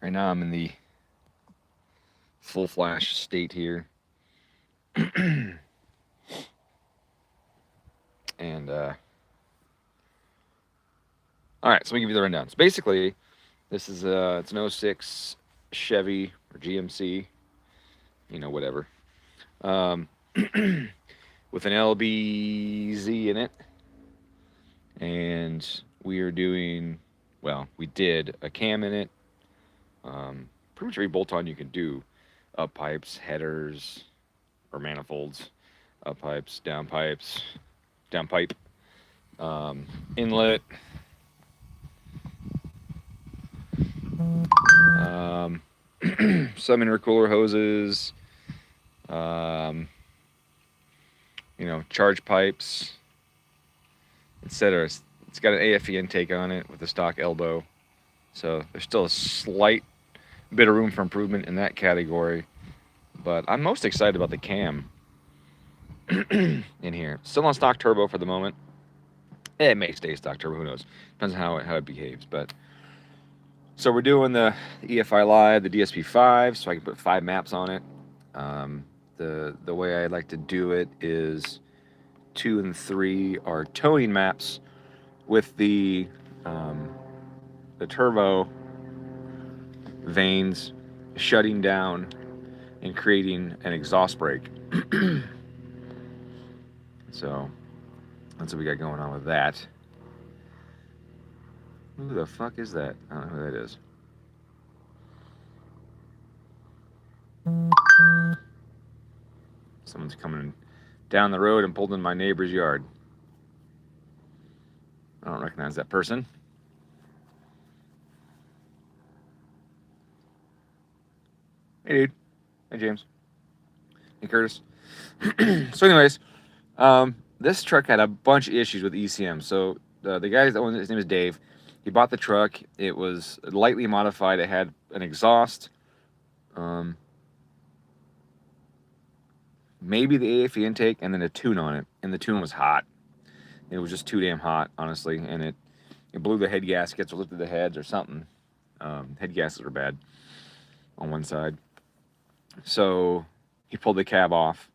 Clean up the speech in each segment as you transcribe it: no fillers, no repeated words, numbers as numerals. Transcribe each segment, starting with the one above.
Right now I'm in the full flash state here. And all right, so let me give you the rundown. So basically, this is it's an '06 Chevy or GMC, whatever, um, with an LBZ in it, and we are doing, well, we did a cam in it. Pretty much every bolt-on you can do: up pipes, headers, or manifolds, up pipes, down pipe, um, inlet, um, some intercooler hoses, um, charge pipes, etc. It's got an AFE intake on it with a stock elbow, so there's still a slight bit of room for improvement in that category. But I'm most excited about the cam in here. Still on stock turbo for the moment. It may stay stock turbo. Who knows? Depends on how it behaves. But so we're doing the EFI Live, the DSP5, so I can put 5 maps on it. The way I like to do it is 2 and 3 are towing maps with the turbo vanes shutting down and creating an exhaust brake. So that's what we got going on with that. Who the fuck is that? I don't know who that is. Someone's coming down the road and pulled in my neighbor's yard. I don't recognize that person. Hey, dude. Hey, James. Hey, Curtis. So anyways, this truck had a bunch of issues with ECM. So the guy that owns it, his name is Dave. He bought the truck. It was lightly modified. It had an exhaust, maybe the AFE intake, and then a tune on it. And the tune was hot. It was just too damn hot, honestly. And it blew the head gaskets or lifted the heads or something. Head gaskets are bad on one side. So he pulled the cab off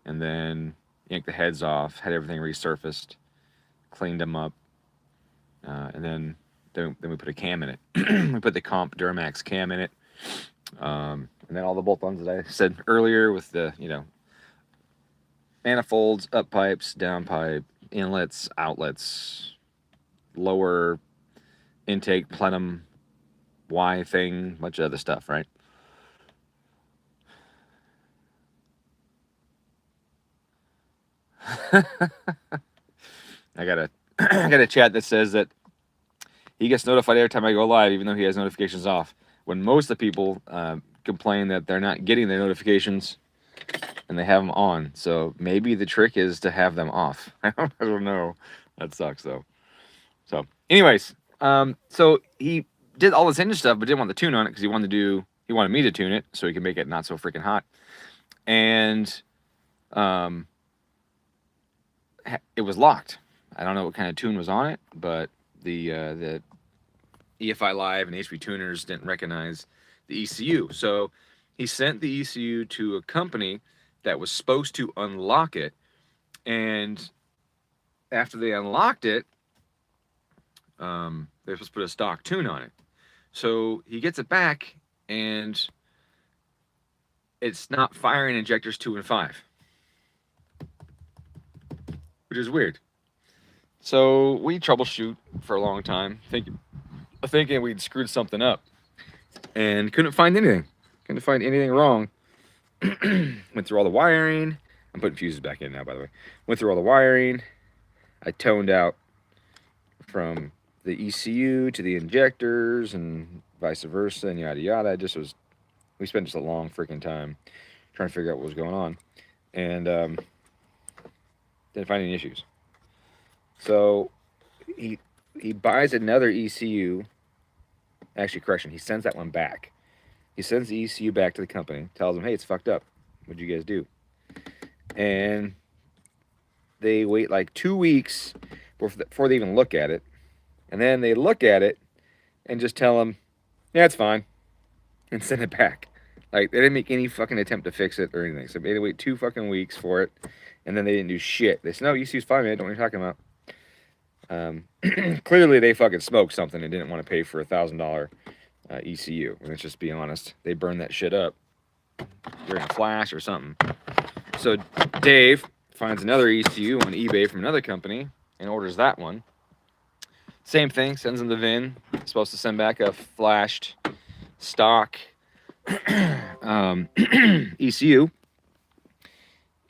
and then yanked the heads off, had everything resurfaced, cleaned them up, and then we put a cam in it. We put the comp Duramax cam in it, and then all the bolt-ons that I said earlier with the manifolds, up pipes, down pipe, inlets, outlets, lower intake, plenum, Y thing, bunch of other stuff, right? I got a chat that says that he gets notified every time I go live, even though he has notifications off. When most of the people complain that they're not getting their notifications and they have them on. So maybe the trick is to have them off. I don't know. That sucks though. So, anyways, so he did all this engine stuff, but didn't want the tune on it because he wanted me to tune it so he could make it not so freaking hot. And it was locked. I don't know what kind of tune was on it, but the EFI Live and HP tuners didn't recognize the ECU. So he sent the ECU to a company that was supposed to unlock it. And after they unlocked it, they're supposed to put a stock tune on it. So he gets it back, and it's not firing injectors 2 and 5, which is weird. So we troubleshoot for a long time, thinking we'd screwed something up, and couldn't find anything. Couldn't find anything wrong. Went through all the wiring. I'm putting fuses back in now, by the way. Went through all the wiring. I toned out from the ECU to the injectors and vice versa and yada yada. We spent just a long freaking time trying to figure out what was going on, and didn't find any issues. So he buys another ECU. Actually, correction, he sends that one back. He sends the ECU back to the company, tells them, hey, it's fucked up. What'd you guys do? And they wait like 2 weeks before they even look at it. And then they look at it and just tell them, yeah, it's fine. and sent it back. Like, they didn't make any fucking attempt to fix it or anything. So they had to wait 2 fucking weeks for it, and then they didn't do shit. They said, no, ECU's fine, man. Don't know what you're talking about. Clearly, they fucking smoked something and didn't want to pay for $1,000 ECU. And let's just be honest. They burned that shit up during a flash or something. So Dave finds another ECU on eBay from another company and orders that one. Same thing, sends him the VIN. Supposed to send back a flashed stock ECU,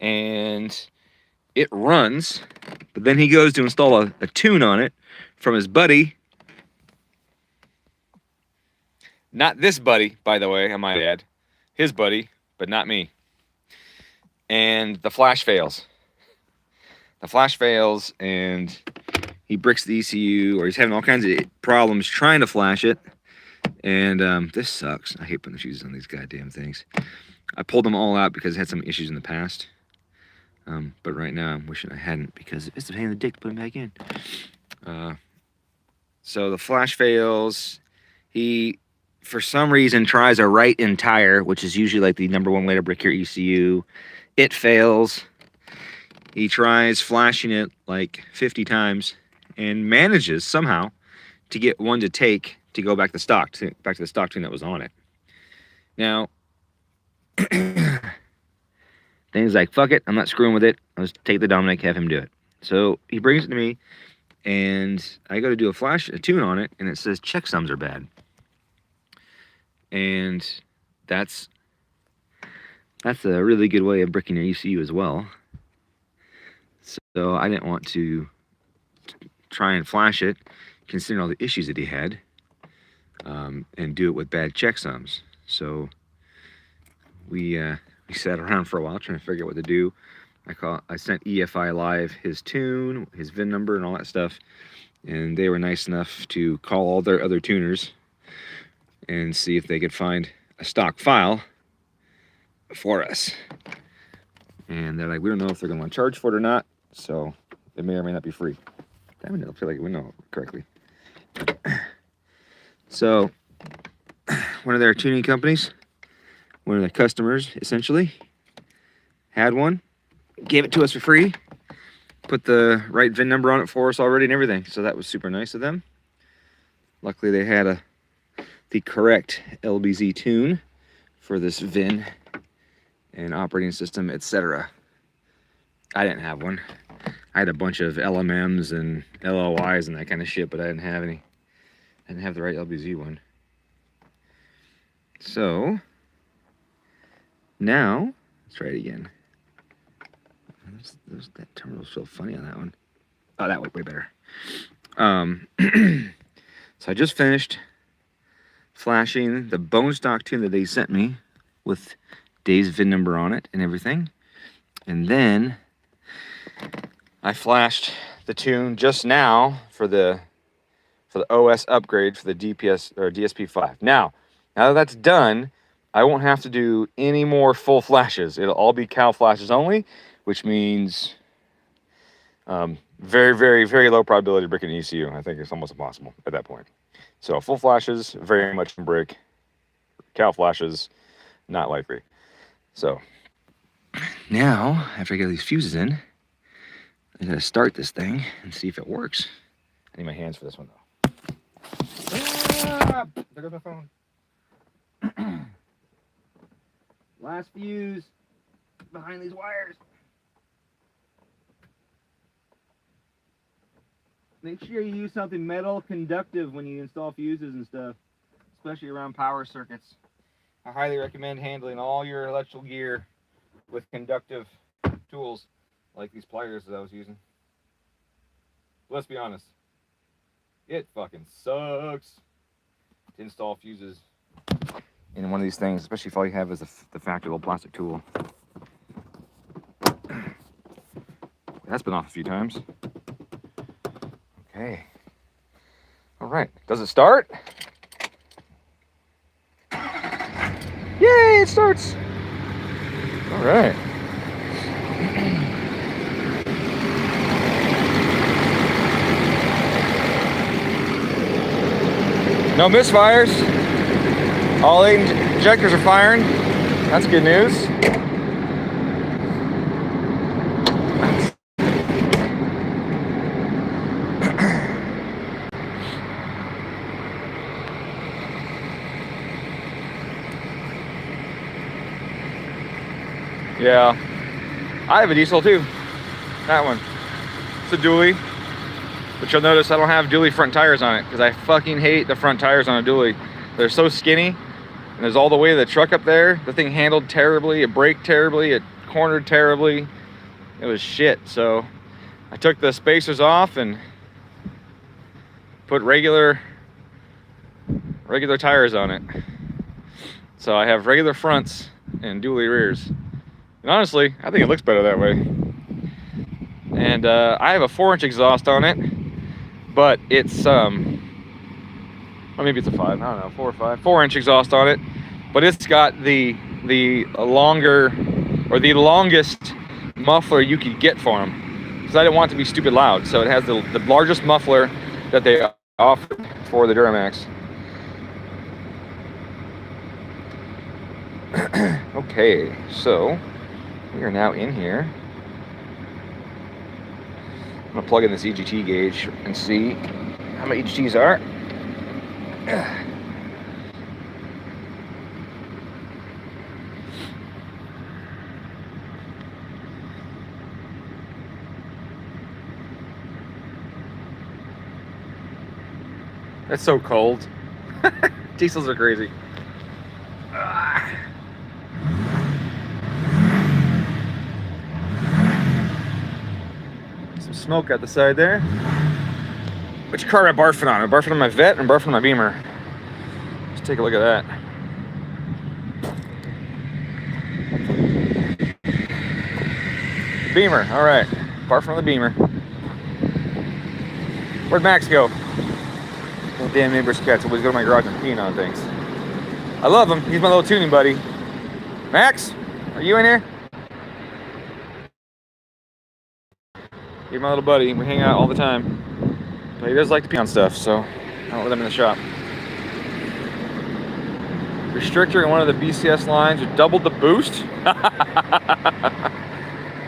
and it runs, but then he goes to install a tune on it from his buddy. Not this buddy, by the way, I might add. His buddy, but not me. And the flash fails. The flash fails, and he bricks the ECU, or he's having all kinds of problems trying to flash it. And this sucks. I hate putting the fuses on these goddamn things. I pulled them all out because I had some issues in the past. But right now I'm wishing I hadn't, because it's a pain in the dick to put them back in. So the flash fails. He, for some reason, tries a right entire, which is usually like the #1 way to brick your ECU. It fails. He tries flashing it like 50 times and manages somehow to get one to take to go back to the stock tune that was on it. Now, then he's like, fuck it, I'm not screwing with it. I'll just take the Dominic, have him do it. So he brings it to me, and I go to do a tune on it, and it says checksums are bad. And that's a really good way of bricking your ECU as well. So I didn't want to try and flash it, considering all the issues that he had, and do it with bad checksums. So we sat around for a while trying to figure out what to do. I sent EFI Live his tune, his VIN number, and all that stuff, and they were nice enough to call all their other tuners and see if they could find a stock file for us. And they're like, we don't know if they're going to want to charge for it or not, so it may or may not be free. Damn it, I don't feel like we know correctly. So, one of their tuning companies, one of their customers, essentially, had one, gave it to us for free, put the right VIN number on it for us already and everything. So that was super nice of them. Luckily, they had the correct LBZ tune for this VIN and operating system, etc. I didn't have one. I had a bunch of LMMs and LOIs and that kind of shit, but I didn't have any. I didn't have the right LBZ one. So now let's try it again. That terminal's so funny on that one. Oh, that went way better. So I just finished flashing the bone stock tune that they sent me with Dave's VIN number on it and everything, and then I flashed the tune just now for the OS upgrade for the DPS or DSP5. Now that that's done, I won't have to do any more full flashes. It'll all be cow flashes only, which means very, very, very low probability of bricking an ECU. I think it's almost impossible at that point. So full flashes, very much in brick. Cow flashes, not likely. So now, after I get these fuses in, I'm gonna start this thing and see if it works. I need my hands for this one though. Ah, there goes my phone. Last fuse behind these wires. Make sure you use something metal conductive when you install fuses and stuff, especially around power circuits. I highly recommend handling all your electrical gear with conductive tools like these pliers that I was using. Let's be honest, it fucking sucks to install fuses in one of these things, especially if all you have is the factory little plastic tool. That's been off a few times. Okay. All right. Does it start? Yay, it starts. All right. No misfires. All 8 injectors are firing. That's good news. Yeah, I have a diesel too. That one. It's a dually. But you'll notice I don't have dually front tires on it because I fucking hate the front tires on a dually. They're so skinny, and there's all the weight of the truck up there. The thing handled terribly, it braked terribly, it cornered terribly. It was shit. So I took the spacers off and put regular tires on it. So I have regular fronts and dually rears. And honestly, I think it looks better that way. And I have a 4-inch exhaust on it, but it's or maybe it's a 5. I don't know, 4 or 5. 4-inch exhaust on it, but it's got the longer or the longest muffler you could get for them, because I didn't want it to be stupid loud. So it has the largest muffler that they offer for the Duramax. Okay, so we are now in here. I'm gonna plug in this EGT gauge and see how my EGTs are. That's so cold. Diesels are crazy. Some smoke out the side there. Which car am I barfing on? Am I barfing on my Vet or am I barfing on my Beamer? Let's take a look at that. Beamer, all right. Barfing on the Beamer. Where'd Max go? Oh, damn neighbor's cats always go to my garage and peeing on things. I love him. He's my little tuning buddy. Max, are you in here? He's my little buddy. We hang out all the time. But he does like to pee on stuff, so I don't let him in the shop. Restrictor in one of the BCS lines with doubled the boost.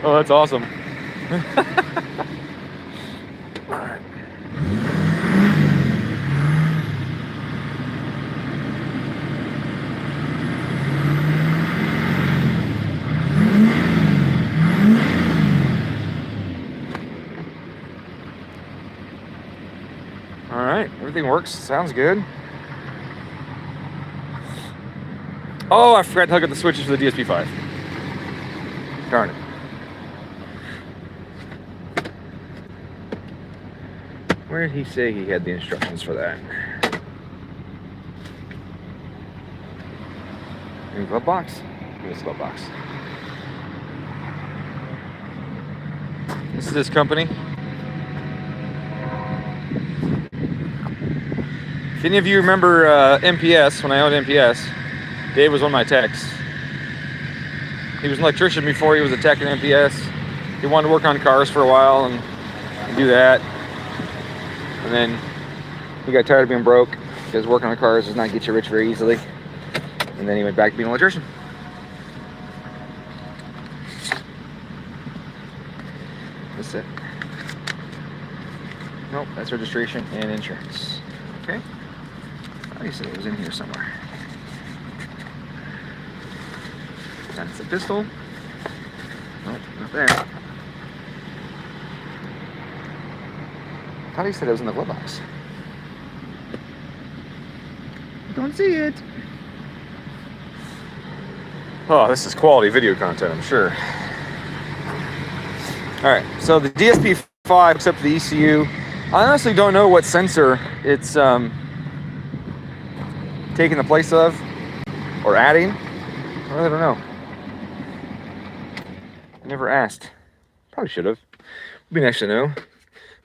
Oh, that's awesome. All right, everything works. Sounds good. Oh, I forgot to hook up the switches for the DSP-5. Darn it. Where did he say he had the instructions for that? Any glove box? Give us a glove box. This is this company. If any of you remember MPS, when I owned MPS, Dave was one of my techs. He was an electrician before he was a tech in MPS. He wanted to work on cars for a while and do that. And then he got tired of being broke because working on cars does not get you rich very easily. And then he went back to being an electrician. That's it. Nope, that's registration and insurance. Okay. I said it was in here somewhere. That's a pistol. Nope, not there. I thought he said it was in the glove box. Don't see it. Oh, this is quality video content, I'm sure. All right, so the DSP-5 hooks up to the ECU. I honestly don't know what sensor it's taking the place of or adding. I really don't know. I never asked. Probably should have. Would be nice to know.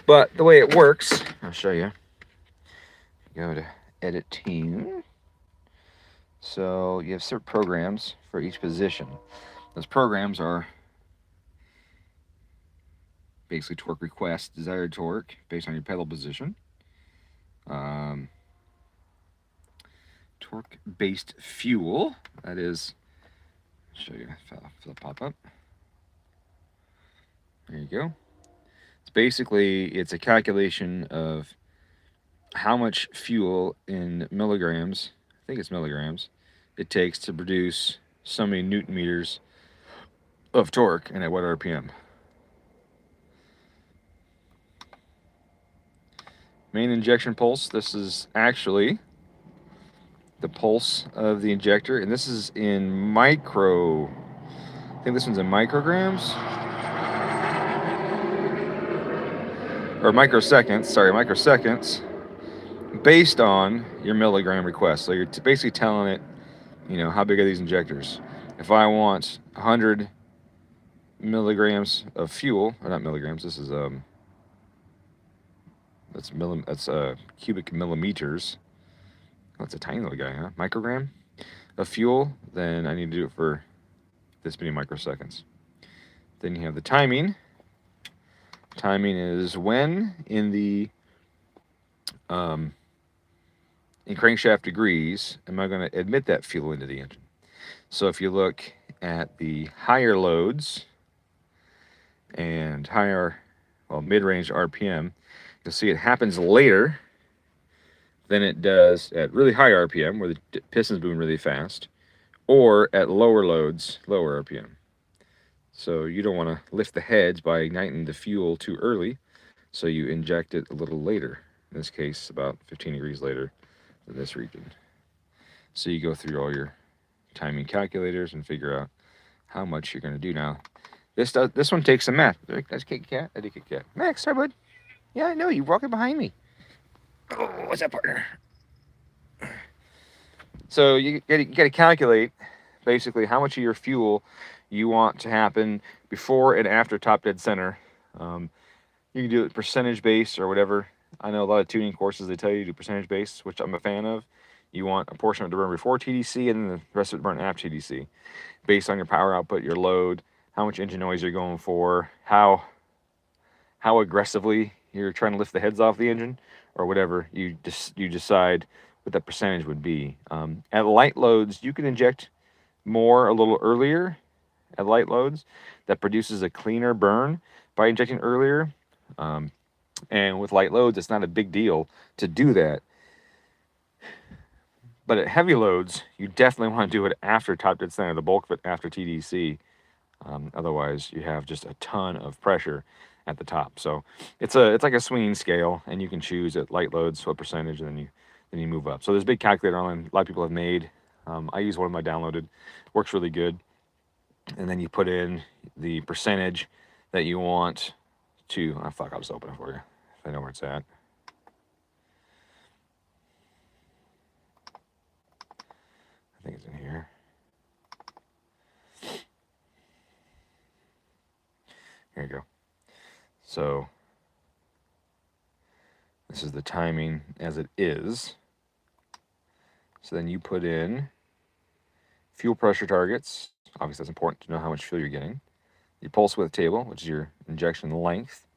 But the way it works, I'll show you. Go to Edit Tune. So you have certain programs for each position. Those programs are basically torque request, desired torque based on your pedal position. torque-based fuel. That is, I'll show you if it'll pop up. There you go. It's basically, it's a calculation of how much fuel in milligrams, I think it's milligrams, it takes to produce so many newton meters of torque and at what RPM. Main injection pulse, this is actually the pulse of the injector, and this is in I think this one's in micrograms? Or microseconds, sorry, microseconds, based on your milligram request. So you're basically telling it, you know, how big are these injectors? If I want 100 milligrams of fuel, or not milligrams, this is that's cubic millimeters. That's a tiny little guy, huh? Microgram of fuel, then I need to do it for this many microseconds. Then you have the timing. Timing is when in the in crankshaft degrees am I going to admit that fuel into the engine. So if you look at the higher loads and higher, well, mid-range RPM, you'll see it happens later than it does at really high RPM, where the pistons boom really fast, or at lower loads, lower RPM. So you don't want to lift the heads by igniting the fuel too early, so you inject it a little later. In this case, about 15 degrees later than this region. So you go through all your timing calculators and figure out how much you're going to do. Now, this one takes some math. That's Kit Kat. I did Kit Kat. Max, hi, bud. Yeah, I know. You're walking behind me. Oh, what's that, partner? So you got to calculate basically how much of your fuel you want to happen before and after top dead center. You can do it percentage based or whatever. I know a lot of tuning courses, they tell you to do percentage based, which I'm a fan of. You want a portion of it to burn before TDC and then the rest of it burn after TDC, based on your power output, your load, how much engine noise you're going for, how aggressively you're trying to lift the heads off the engine, or whatever you decide what that percentage would be. At light loads, you can inject more a little earlier at light loads. That produces a cleaner burn by injecting earlier. And with light loads, it's not a big deal to do that. But at heavy loads, you definitely want to do it after top dead center, the bulk of it after TDC. Otherwise, you have just a ton of pressure at the top. So it's like a swinging scale, and you can choose at light loads what percentage, and then you move up. So there's a big calculator online a lot of people have made. I use one of my downloaded. Works really good. And then you put in the percentage that you want to. Oh, fuck, I'll just open it for you if I know where it's at. I think it's in here. Here you go. So this is the timing as it is. So then you put in fuel pressure targets. Obviously, that's important to know how much fuel you're getting. Your pulse width table, which is your injection length.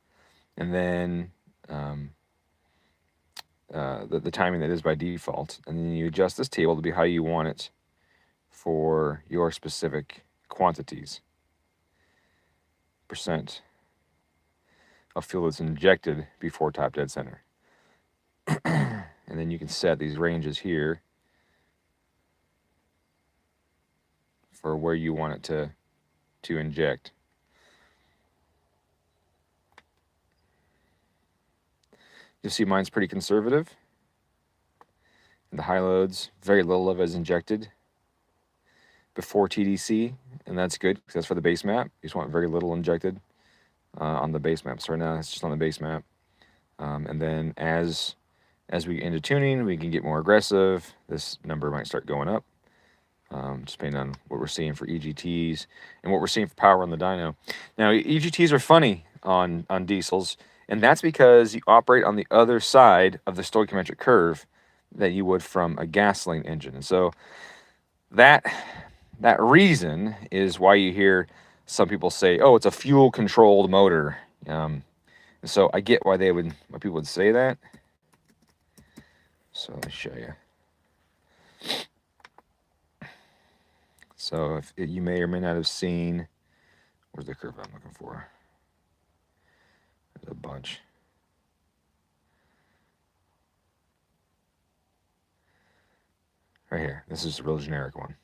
And then the timing that is by default. And then you adjust this table to be how you want it for your specific quantities. Percent of fuel that's injected before top dead center. And then you can set these ranges here for where you want it to inject. You'll see mine's pretty conservative. In the high loads, very little of it is injected before TDC, and that's good because that's for the base map. You just want very little injected on the base map. So right now it's just on the base map. And then as we get into tuning, we can get more aggressive. This number might start going up, just depending on what we're seeing for EGTs and what we're seeing for power on the dyno. Now, EGTs are funny on diesels, and that's because you operate on the other side of the stoichiometric curve that you would from a gasoline engine. And so that reason is why you hear some people say, oh, it's a fuel-controlled motor. And so I get why people would say that. So let me show you. So if you may or may not have seen, where's the curve I'm looking for? There's a bunch. Right here. This is a real generic one.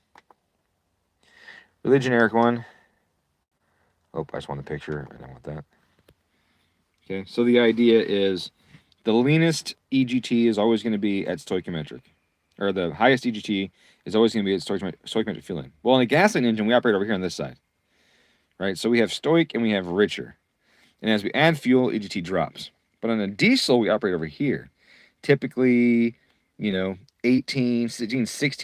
Really generic one. Oh, I just want the picture. I don't want that. Okay, so the idea is the leanest EGT is always going to be at stoichiometric, or the highest EGT is always going to be at stoichiometric fueling. Well, in a gasoline engine, we operate over here on this side, right? So we have stoich and we have richer. And as we add fuel, EGT drops. But on a diesel, we operate over here. Typically, you know, 16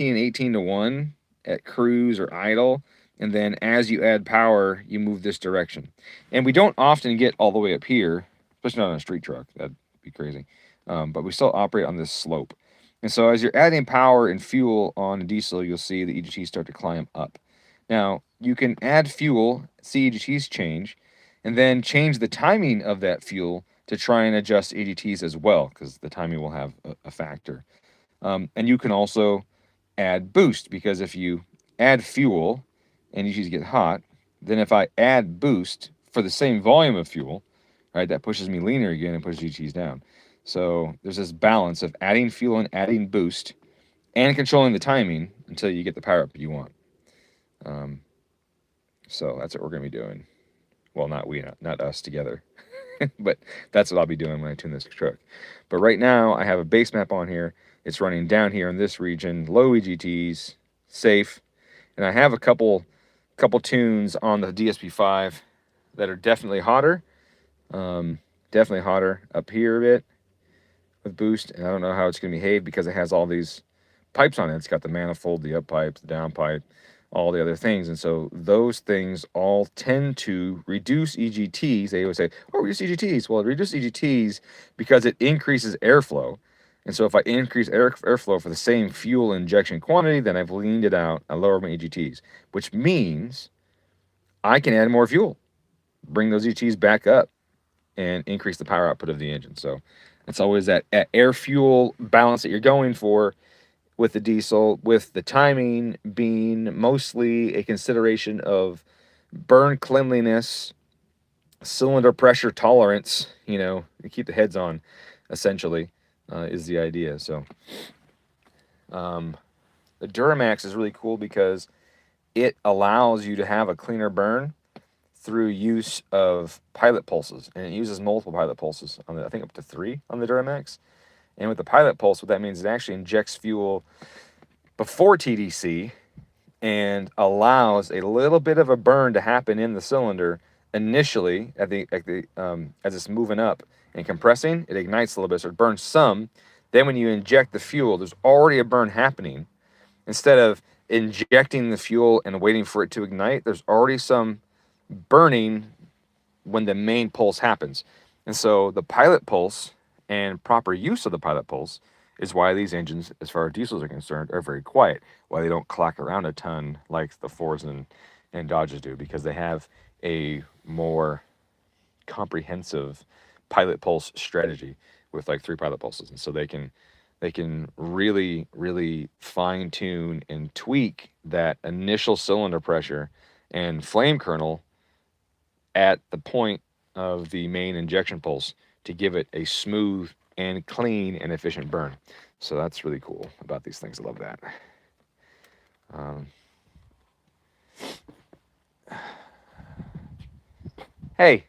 and 18 to 1 at cruise or idle. And then as you add power, you move this direction. And we don't often get all the way up here, especially not on a street truck. That'd be crazy. But we still operate on this slope. And so as you're adding power and fuel on a diesel, you'll see the EGTs start to climb up. Now, you can add fuel, see EGTs change, and then change the timing of that fuel to try and adjust EGTs as well, because the timing will have a factor. And you can also add boost, because if you add fuel and EGTs get hot, then if I add boost for the same volume of fuel, right, that pushes me leaner again and pushes EGTs down. So there's this balance of adding fuel and adding boost and controlling the timing until you get the power up you want. So that's what we're going to be doing. Well, not us together, but that's what I'll be doing when I tune this truck. But right now, I have a base map on here. It's running down here in this region, low EGTs, safe, and I have a couple tunes on the DSP-5 that are definitely hotter. Definitely hotter up here a bit with boost, and I don't know how it's going to behave because it has all these pipes on it. It's got the manifold, the up pipe, the down pipe, all the other things. And so those things all tend to reduce EGTs. They always say, oh, reduce EGTs. Well, it reduces EGTs because it increases airflow. And so if I increase airflow for the same fuel injection quantity, then I've leaned it out, I lower my EGTs, which means I can add more fuel, bring those EGTs back up, and increase the power output of the engine. So it's always that air-fuel balance that you're going for with the diesel, with the timing being mostly a consideration of burn cleanliness, cylinder pressure tolerance, you know, to keep the heads on, essentially, is the idea. So the Duramax is really cool because it allows you to have a cleaner burn through use of pilot pulses, and it uses multiple pilot pulses on the, I think up to 3 on the Duramax. And with the pilot pulse, what that means is it actually injects fuel before TDC and allows a little bit of a burn to happen in the cylinder initially as it's moving up and compressing. It ignites a little bit, so it burns some. Then when you inject the fuel, there's already a burn happening. Instead of injecting the fuel and waiting for it to ignite, there's already some burning when the main pulse happens. And so the pilot pulse and proper use of the pilot pulse is why these engines, as far as diesels are concerned, are very quiet, why they don't clack around a ton like the Fords and Dodges do, because they have a more comprehensive pilot pulse strategy with like 3 pilot pulses. And so they can really, really fine tune and tweak that initial cylinder pressure and flame kernel at the point of the main injection pulse to give it a smooth and clean and efficient burn. So that's really cool about these things. I love that. Hey,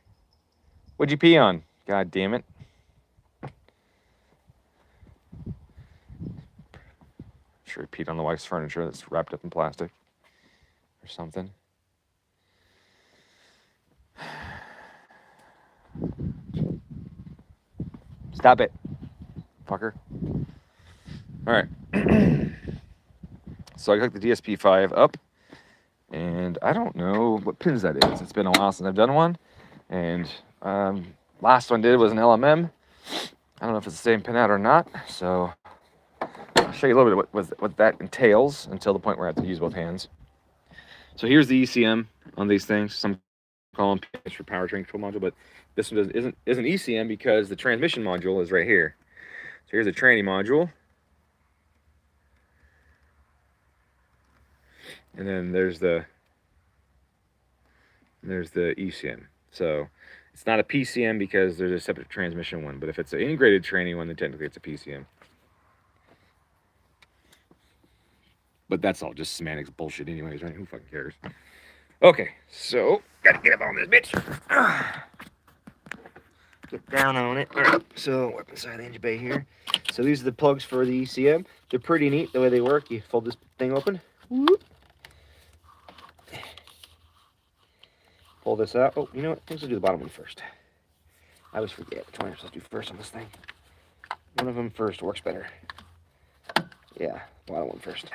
what'd you pee on? God damn it. Sure he peed on the wife's furniture that's wrapped up in plastic or something. Stop it, fucker. All right. So I hooked the DSP-5 up, and I don't know what pins that is. It's been a while since I've done one, and last one I did was an LMM. I don't know if it's the same pinout or not, so I'll show you a little bit what that entails until the point where I have to use both hands. So here's the ECM on these things. Some call them pins for powertrain control module, but this one isn't ECM because the transmission module is right here. So here's a tranny module. And then there's the ECM. So it's not a PCM because there's a separate transmission one, but if it's an integrated tranny one, then technically it's a PCM. But that's all just semantics bullshit anyways, right? Who fucking cares? Okay, so gotta get up on this bitch. Get down on it. All right, so we're up inside the engine bay here. So these are the plugs for the ECM. They're pretty neat the way they work. You fold this thing open. Whoop. Pull this out. Oh, you know what? I think we'll do the bottom one first. I always forget which one I'm supposed to do first on this thing. One of them first works better. Yeah, bottom one first.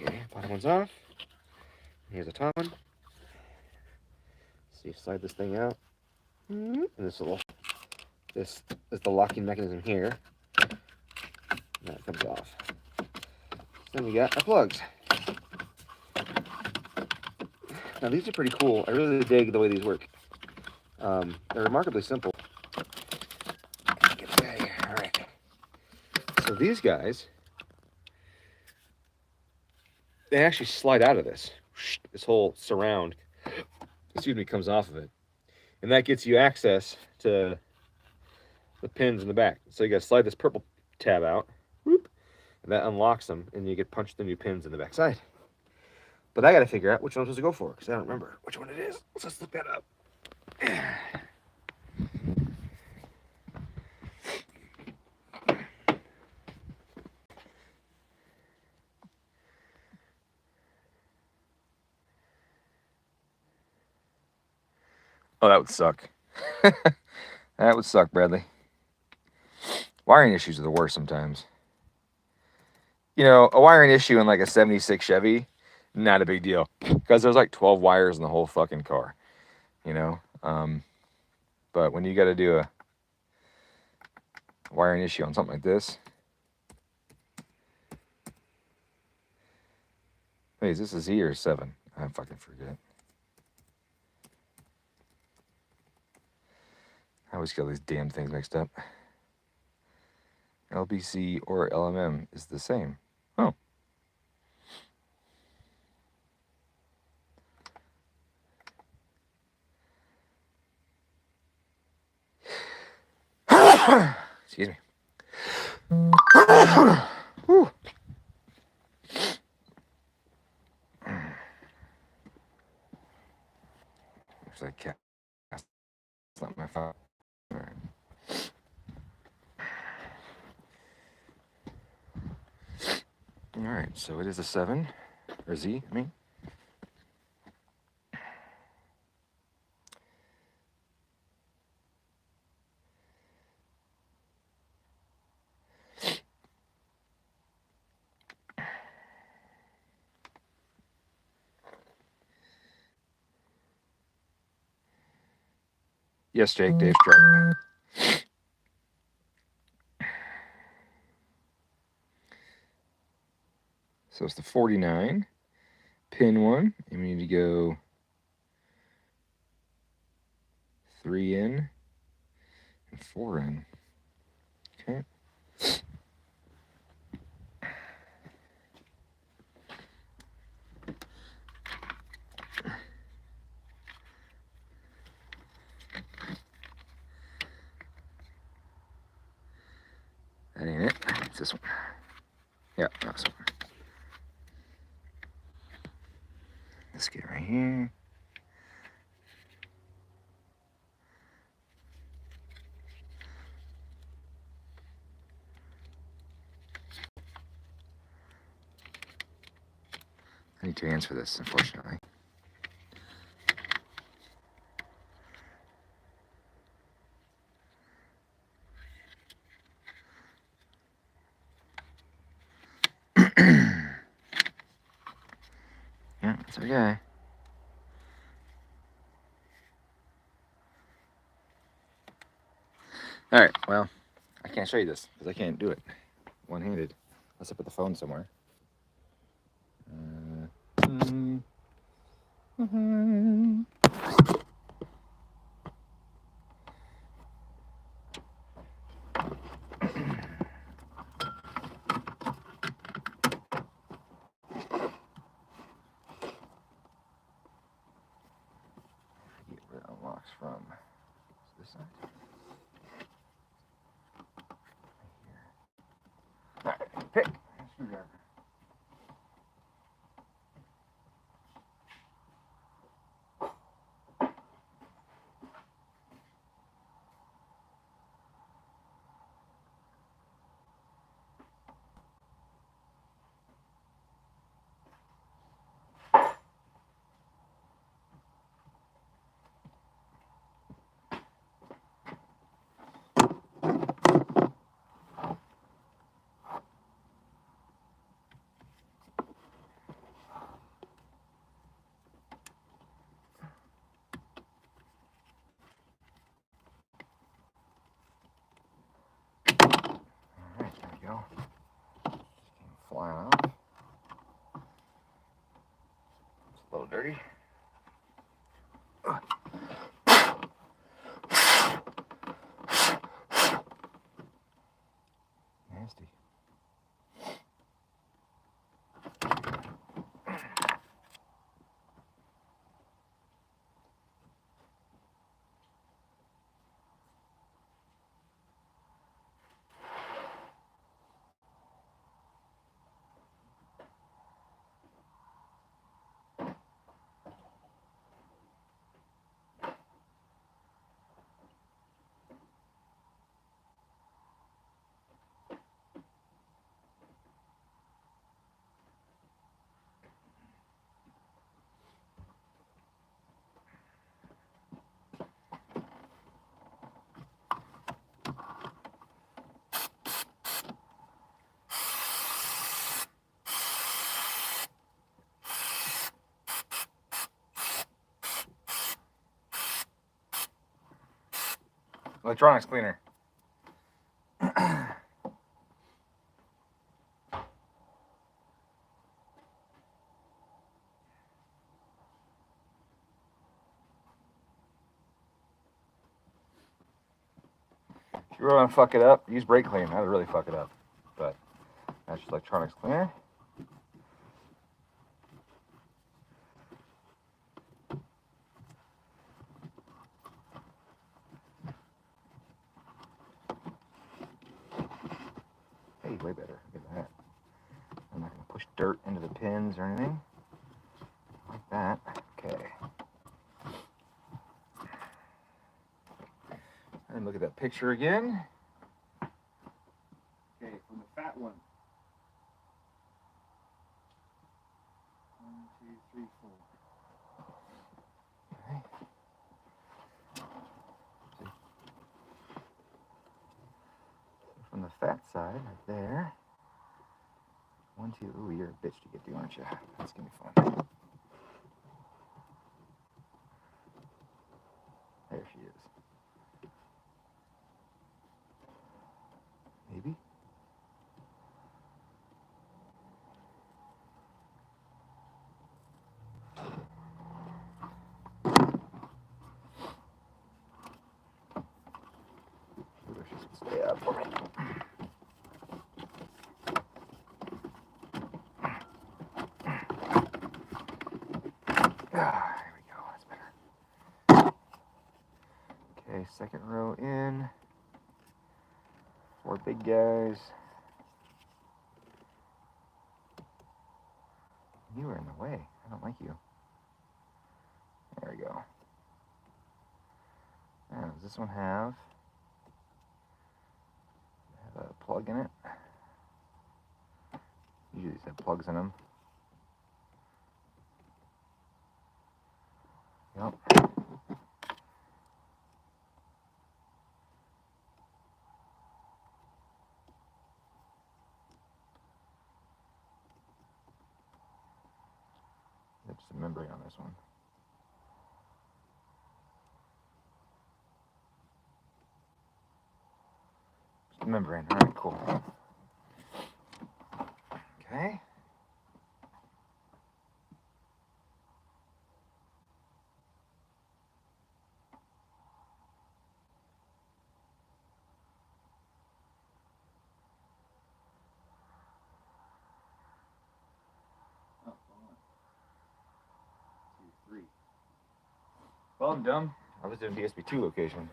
Okay, bottom one's off. Here's the top one. So you slide this thing out. And this is the locking mechanism here. And that comes off. Then we got our plugs. Now these are pretty cool. I really dig the way these work. They're remarkably simple. Get this out of here. All right. So these guys, they actually slide out of this. This whole surround, excuse me, comes off of it, and that gets you access to the pins in the back. So you got to slide this purple tab out, whoop, and that unlocks them, and you get punched the new pins in the back side. But I got to figure out which one I'm supposed to go for because I don't remember which one it is. Let's look that up. Oh, that would suck. That would suck, Bradley. Wiring issues are the worst sometimes. You know, a wiring issue in like a 76 Chevy, not a big deal. Because there's like 12 wires in the whole fucking car. You know? But when you got to do a wiring issue on something like this. Wait, is this a Z or a 7? I fucking forget. I always get all these damn things mixed up. LBC or LMM is the same. Oh. Excuse me. Whew. There's that cat. That's not my fault. All right. All right, so it is a 7, or Z, I mean. Yes, Jake, Dave's driving. So it's the 49, pin 1, and we need to go 3 in and 4 in. Okay. That ain't it. It's this one. Yeah, that's one. Let's get it right here. I need 2 hands for this, unfortunately. Yeah, that's our guy. All right, well, I can't show you this because I can't do it one-handed unless I put the phone somewhere. pick. Screwdriver. Go. Flying off. It's a little dirty. Nasty. Electronics cleaner. If you really want to fuck it up, use brake clean. That would really fuck it up. But that's just electronics cleaner. Hey, way better. Look at that. I'm not going to push dirt into the pins or anything. Like that. Okay. And look at that picture again. Okay, from the fat one. 1, 2, 3, 4. Okay. From the fat side, right there. 1, 2. Ooh, you're a bitch to get to, aren't you? That's gonna be fun. There she is. Maybe. Ooh, she should stay up for me. Ah, there we go. That's better. Okay, second row in. 4 big guys. You are in the way. I don't like you. There we go. Now, does this one have a plug in it? Usually these have plugs in them. Yep. There's just a membrane on this one. Just a membrane. All right, cool. Okay. Oh, 1, 2, 3. Well, I'm dumb. I was doing the SB2 location.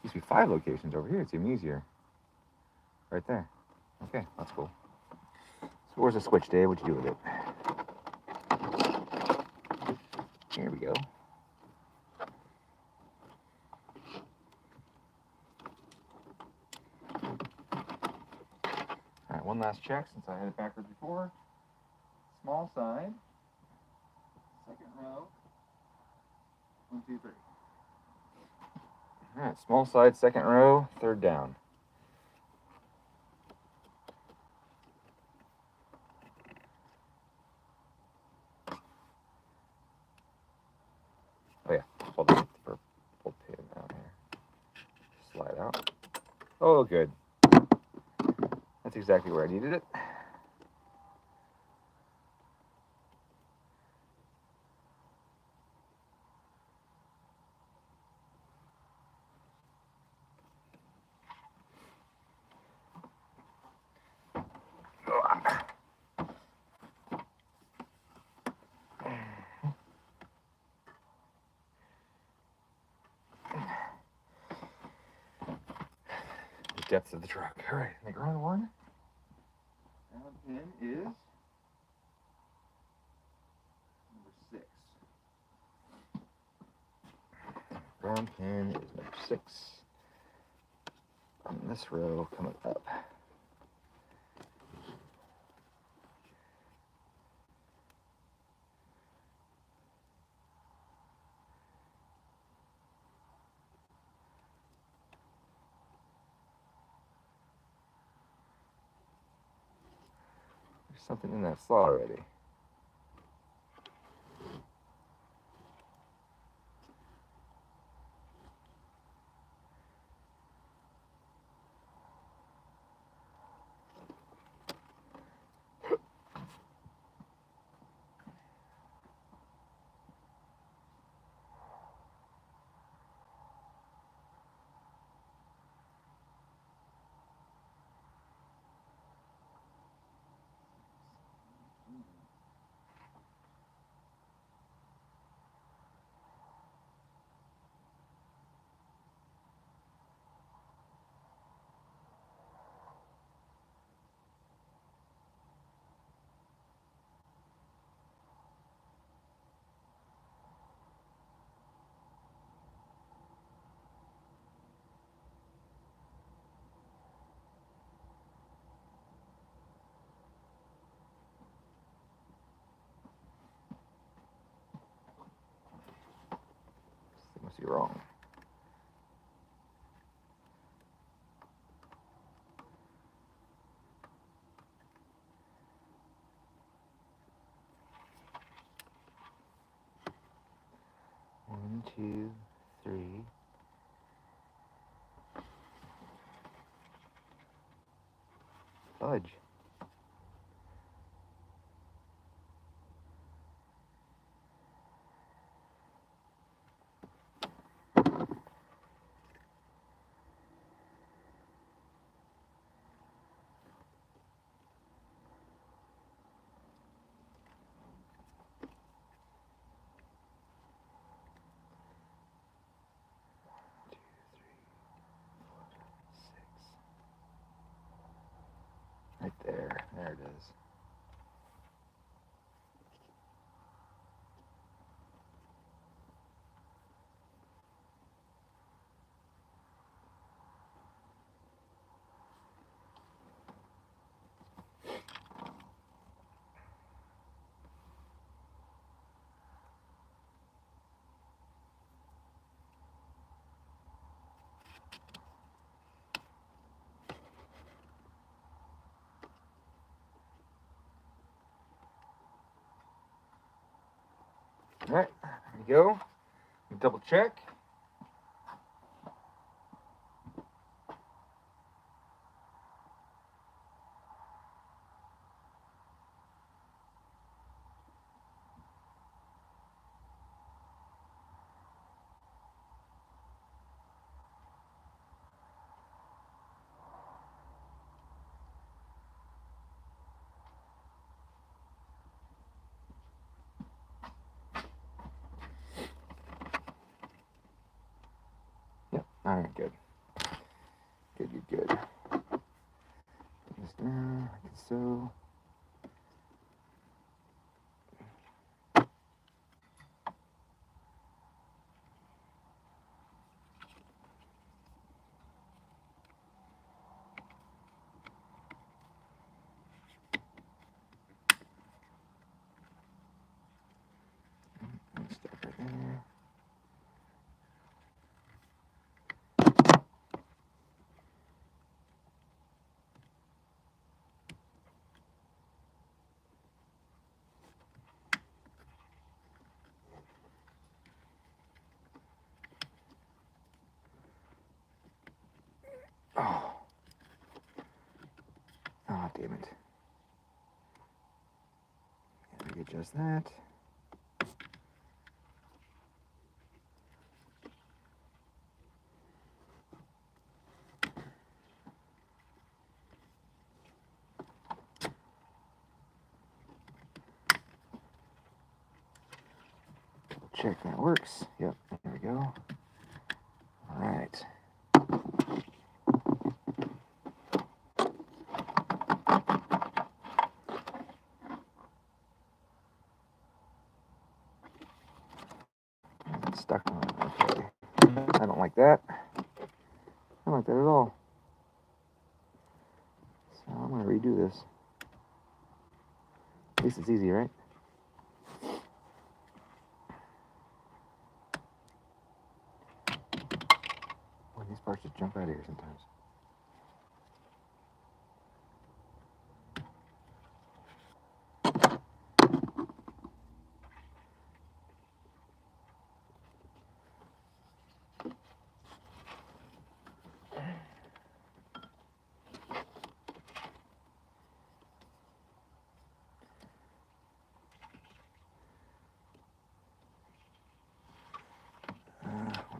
Used to be 5 locations over here. It's even easier. Right there. Okay, that's cool. So where's the switch, Dave? What'd you do with it? Here we go. All right, one last check since I had it backwards before. Small side, second row, 1, 2, 3. All right, small side, second row, third down. Oh yeah, hold the purple pin out here. Slide out. Oh, good. That's exactly where I needed it. The depth of the truck. All right, the ground one. Ground pin is number 6. Ground pin is number 6. On this row coming up. There's something in that slot already. This must be wrong. One, two, three. Fudge. Right there. There it is. All right, there you go. Double check. Yep, all right, good. Good. Put this down like so. Oh, oh, damn it. Readjust that. Check that works. Yep, there we go. All right. It's stuck on. Okay. I don't like that. I don't like that at all. So I'm going to redo this. At least it's easy, right? Well, these parts just jump out of here sometimes.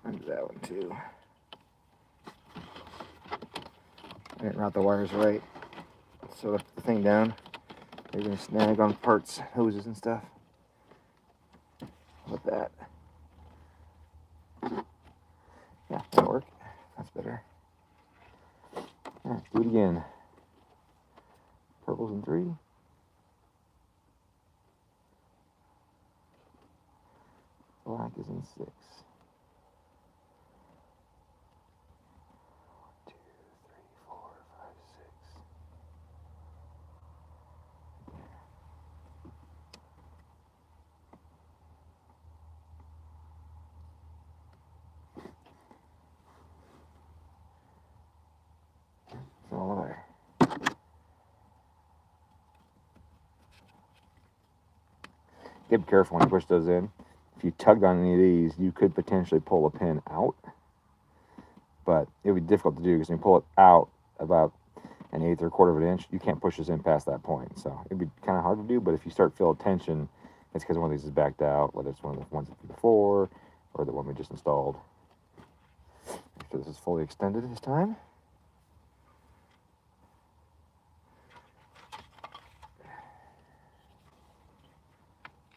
I'll do that one too. I didn't route the wires right. So I put the thing down. They're going to snag on parts, hoses and stuff. With that. Yeah, that'll work. That's better. Alright, do it again. Purple's in 3. Black is in 6. 1, 2, 3, 4, 5, 6. It's all the way. Get careful when you push those in. If you tugged on any of these, you could potentially pull a pin out, but it would be difficult to do because when you pull it out about an 1/8 or 1/4 of an inch, you can't push this in past that point. So it'd be kind of hard to do, but if you start feeling tension, it's because one of these is backed out, whether it's one of the ones before or the one we just installed. Make sure this is fully extended this time.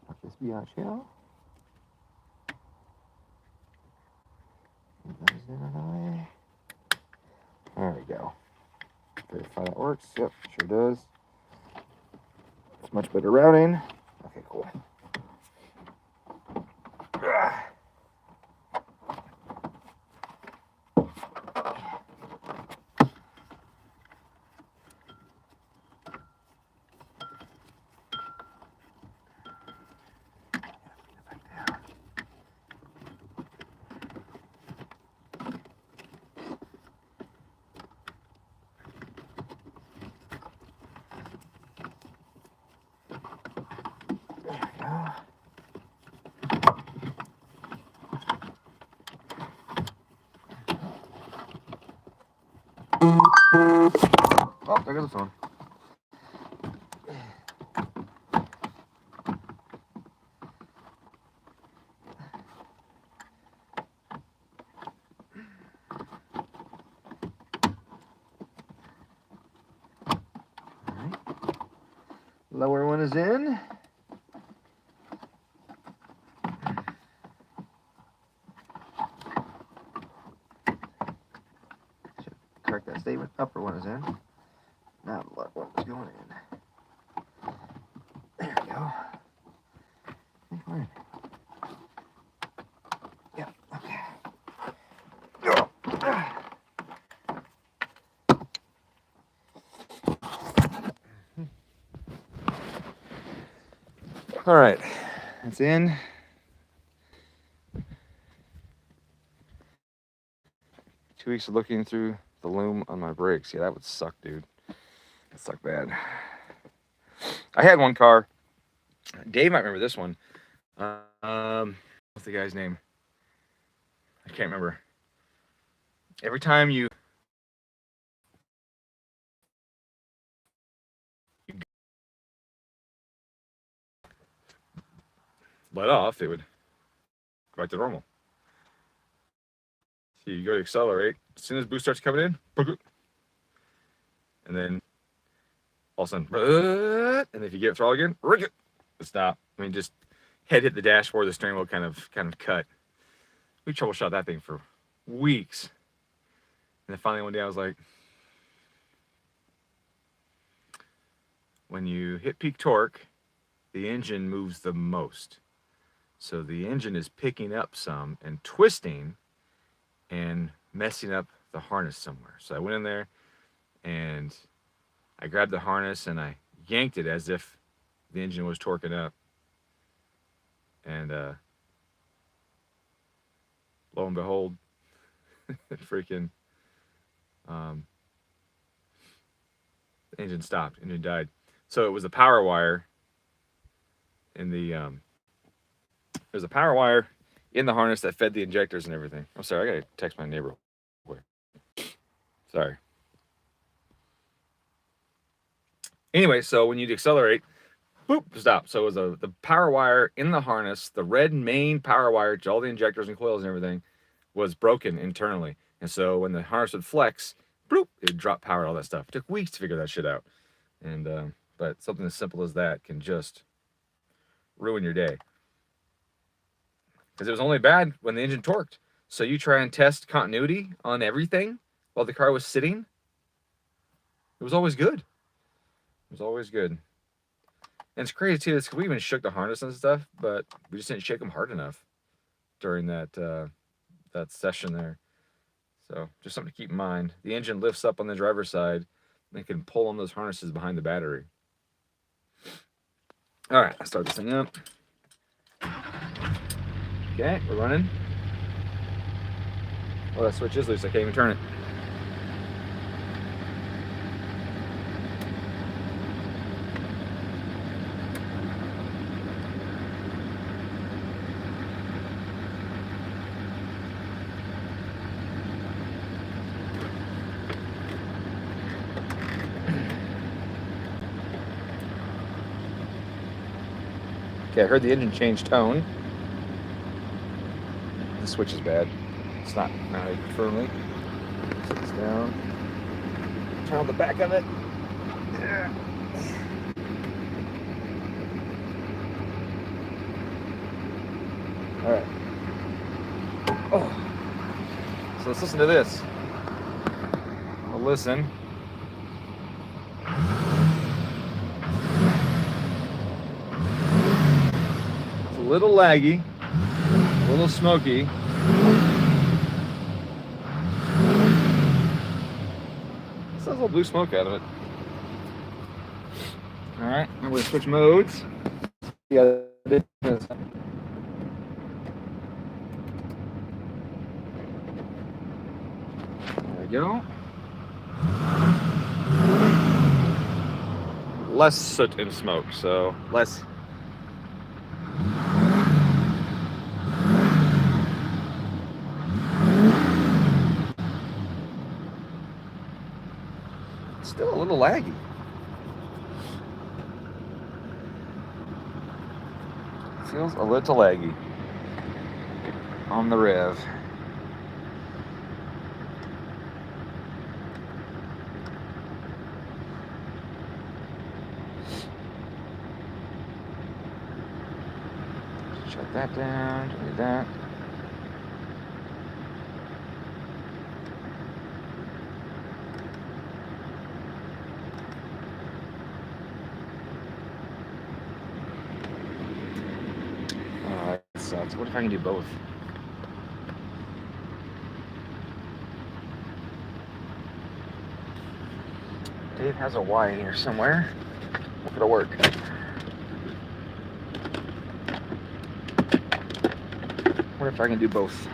Let this be out here. There we go. Verify that works. Yep, sure does. It's much better routing. Okay, cool. Oh, there goes the phone. All right. Lower one is in. Should correct that statement. Upper one is in. Now the lower one is going in. There we go. I think we're in. Yep, okay. All right, it's in. Two weeks of looking through the loom on my brakes. Yeah, that would suck, dude. That sucked bad. I had one car. Dave might remember this one. What's the guy's name? I can't remember. Every time you let off, it would go back to normal. So you go to accelerate, as soon as boost starts coming in, and then all of a sudden, and if you get throttle again, stop. I mean, just head hit the dashboard, the steering wheel kind of cut. We troubleshot that thing for weeks. And then finally one day I was like, when you hit peak torque, the engine moves the most. So the engine is picking up some and twisting and messing up the harness somewhere. So I went in there and I grabbed the harness and I yanked it as if the engine was torquing up. And lo and behold, freaking the engine stopped, engine died. So it was the power wire in the there's a power wire in the harness that fed the injectors and everything. I'm sorry, I gotta text my neighbor. Sorry. Anyway, so when you accelerate, boop, stop. So it was the power wire in the harness, the red main power wire to all the injectors and coils and everything was broken internally. And so when the harness would flex, boop, it'd drop power and all that stuff. It took weeks to figure that shit out. And but something as simple as that can just ruin your day. Because it was only bad when the engine torqued. So you try and test continuity on everything while the car was sitting. It was always good. It was always good. And it's crazy too. We even shook the harness and stuff, but we just didn't shake them hard enough during that that session there. So just something to keep in mind. The engine lifts up on the driver's side and it can pull on those harnesses behind the battery. All right, let's start this thing up. Okay, we're running. Oh, that switch is loose. I can't even turn it. Okay, I heard the engine change tone. The switch is bad. It's not mounted firmly. Set this down. Turn on the back of it. Yeah. All right. Oh. So let's listen to this. We'll listen. It's a little laggy, a little smoky. There's a little blue smoke out of it. All right, I'm going to switch modes. Yeah, there we go. Less soot and smoke, so less. Still a little laggy. Feels a little laggy on the rev. Shut that down, do that. Sucks. What if I can do both? Dave has a Y in here somewhere. It'll work. What if I can do both?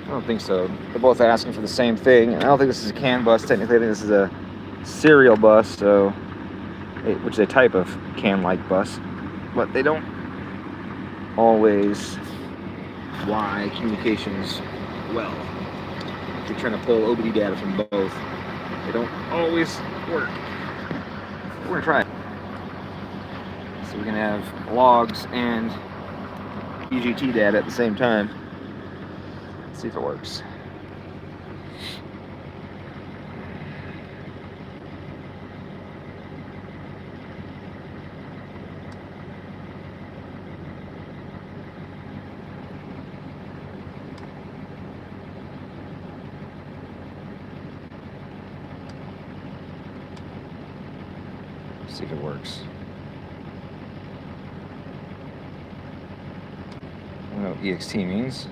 I don't think so. They're both asking for the same thing, and I don't think this is a CAN bus. Technically, I think this is a serial bus, so which is a type of CAN-like bus, but they don't always Y communications well. If you're trying to pull OBD data from both, they don't always work. We're gonna try it. So we can have logs and EGT data at the same time. Let's see if it works. See if it works. I don't know what EXT means.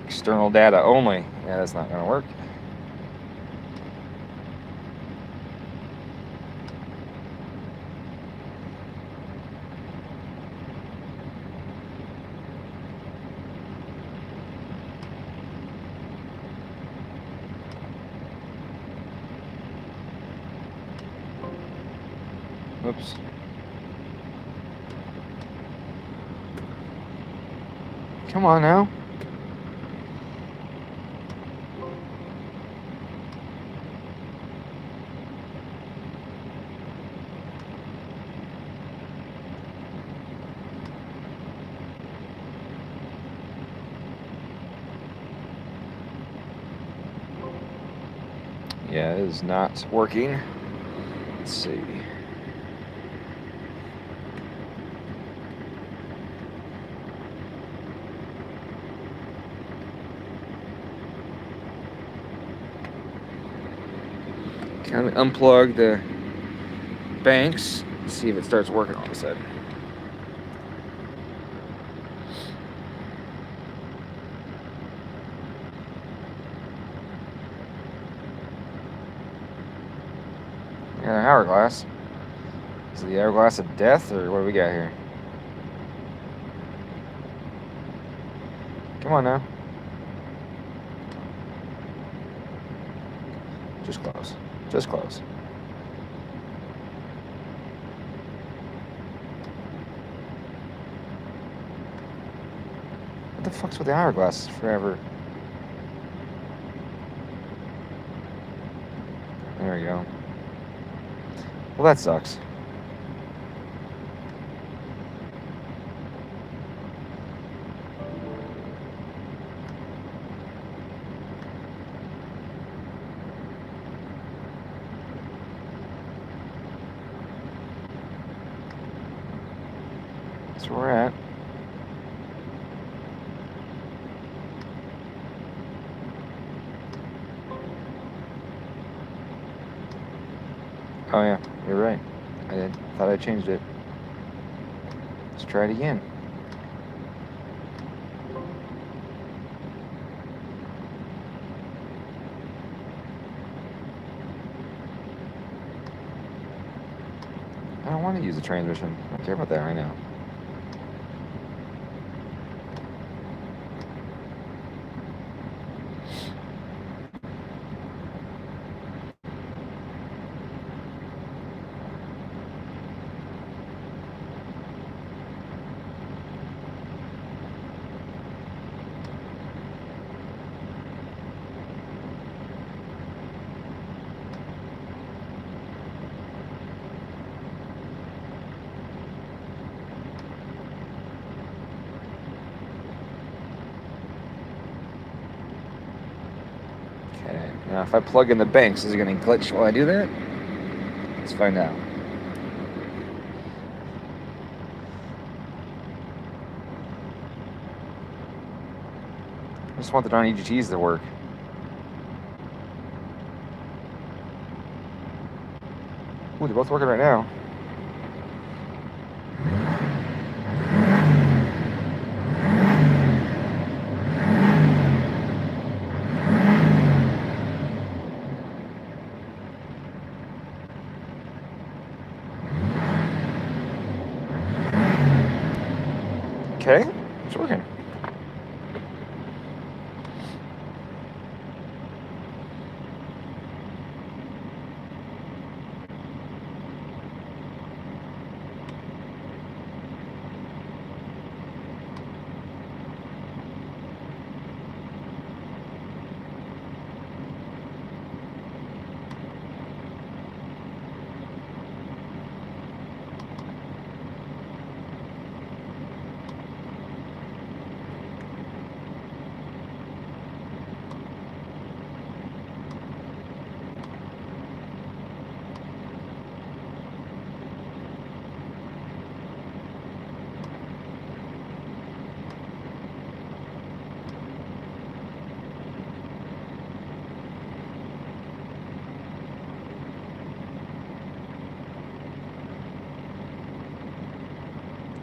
External data only. Yeah, that's not going to work. Oops. Come on now. Yeah, it is not working. Let's see. Kind of unplug the banks, see if it starts working all of a sudden. Yeah, an hourglass. Is it the hourglass of death, or what do we got here? Come on now. Just close. Just close. What the fuck's with the hourglass forever? There we go. Well, that sucks. That's where we're at. Oh yeah, you're right. I thought I changed it. Let's try it again. I don't want to use the transmission. I don't care about that right now. Okay, now if I plug in the banks, is it going to glitch while I do that? Let's find out. I just want the darn EGTs to work. Ooh, they're both working right now. Okay, it's working.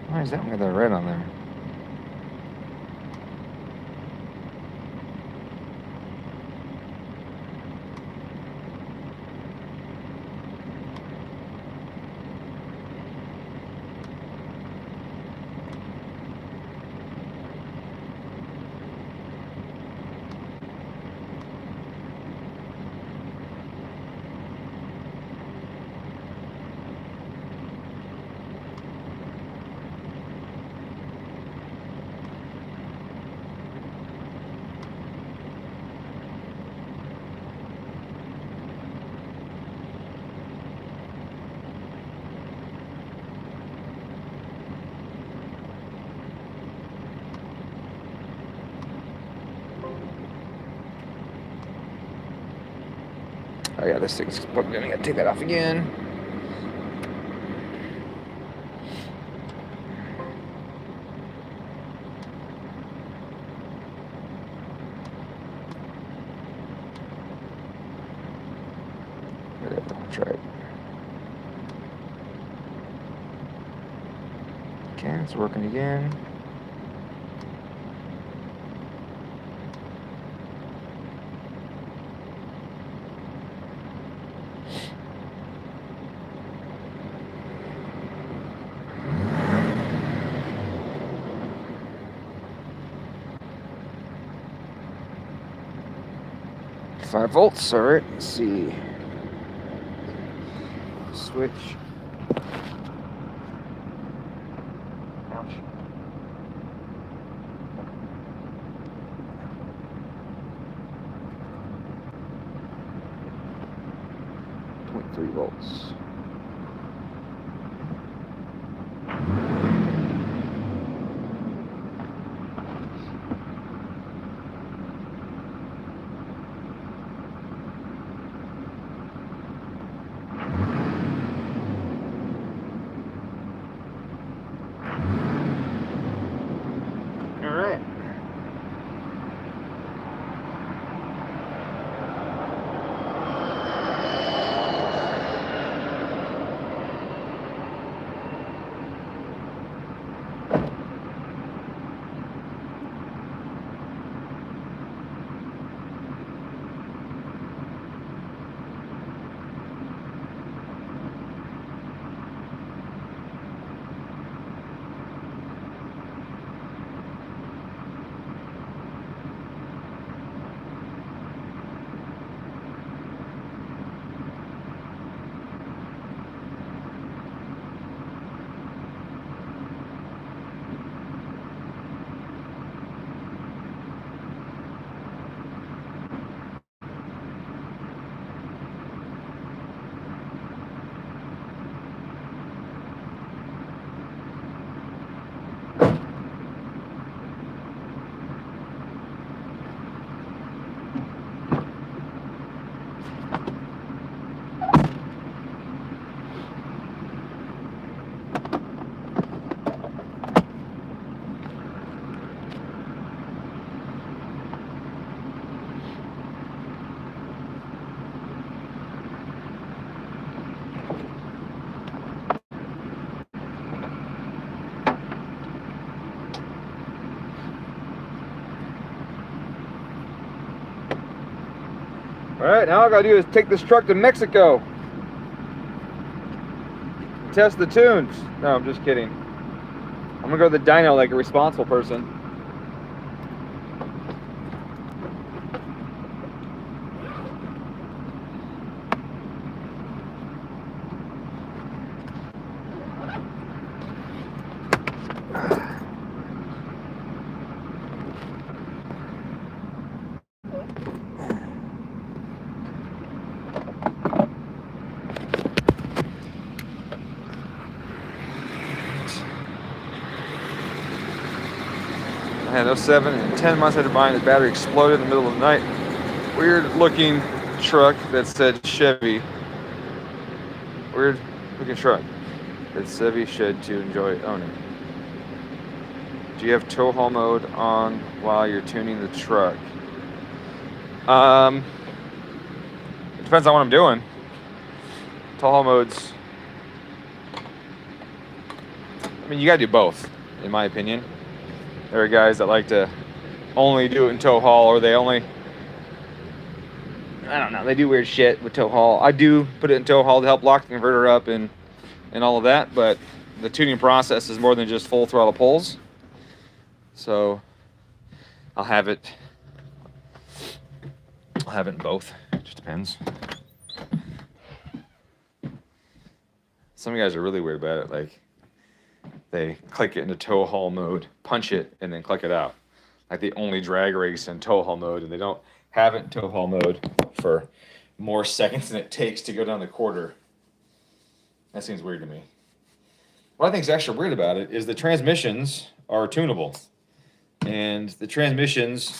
Why is that one got that red on there? Oh yeah, this thing's plugged in. I gotta take that off again. Whatever, I'll try it. Okay, it's working again. Five volts, all right, let's see. Switch. Ouch. 0.3 volts. All right, now all I gotta do is take this truck to Mexico. Test the tunes. No, I'm just kidding. I'm gonna go to the dyno like a responsible person. And 07 and 10 months after buying, the battery exploded in the middle of the night. Weird looking truck that said Chevy. Weird looking truck that Chevy shed to enjoy owning. Do you have tow haul mode on while you're tuning the truck? It depends on what I'm doing. Tow haul mode's I mean, you gotta do both, in my opinion. There are guys that like to only do it in tow haul, or they only, I don't know, they do weird shit with tow haul. I do put it in tow haul to help lock the converter up and all of that, but the tuning process is more than just full throttle pulls. So I'll have it in both. It just depends. Some guys are really weird about it. Like, they click it into tow haul mode, punch it, and then click it out. Like, they only drag race in tow haul mode, and they don't have it in tow haul mode for more seconds than it takes to go down the quarter. That seems weird to me. What I think is extra weird about it is the transmissions are tunable. And the transmissions,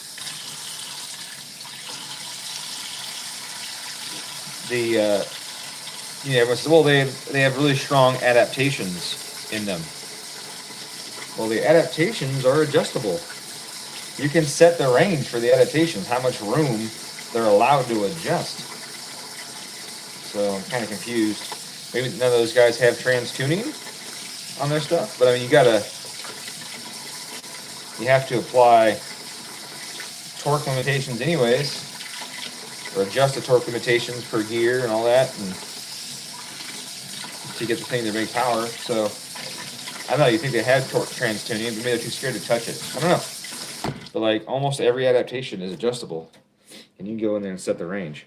they have really strong adaptations in them. Well, the adaptations are adjustable. You can set the range for the adaptations, how much room they're allowed to adjust. So I'm kind of confused. Maybe none of those guys have trans tuning on their stuff, but I mean, you have to apply torque limitations anyways, or adjust the torque limitations per gear and all that, and to get the thing to make power. So I don't know, you think they had torque trans tuning, but maybe they're too scared to touch it. I don't know. But like, almost every adaptation is adjustable, and you can go in there and set the range.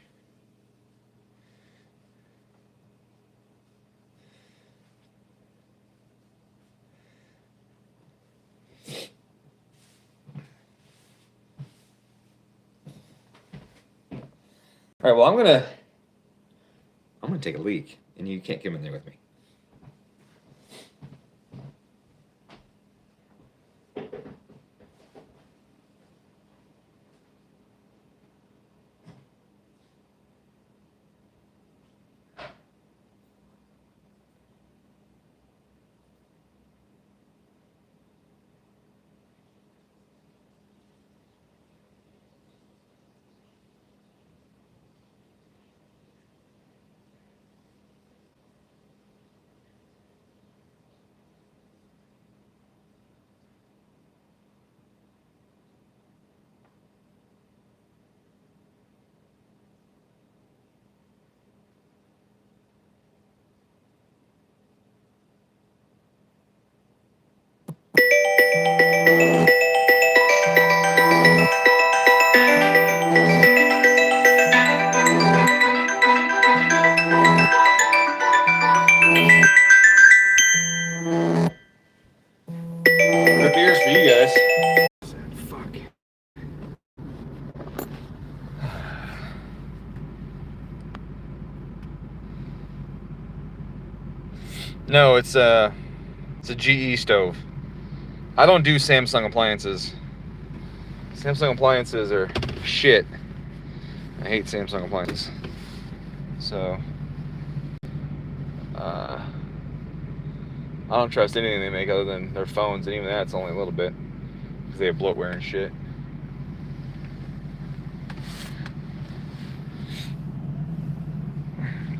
All right, well, I'm gonna take a leak, and you can't come in there with me. The beer's for you guys. Fuck. No, it's a GE stove. I don't do Samsung appliances. Samsung appliances are shit. I hate Samsung appliances. So, I don't trust anything they make other than their phones, and even that's only a little bit, because they have bloatware and shit.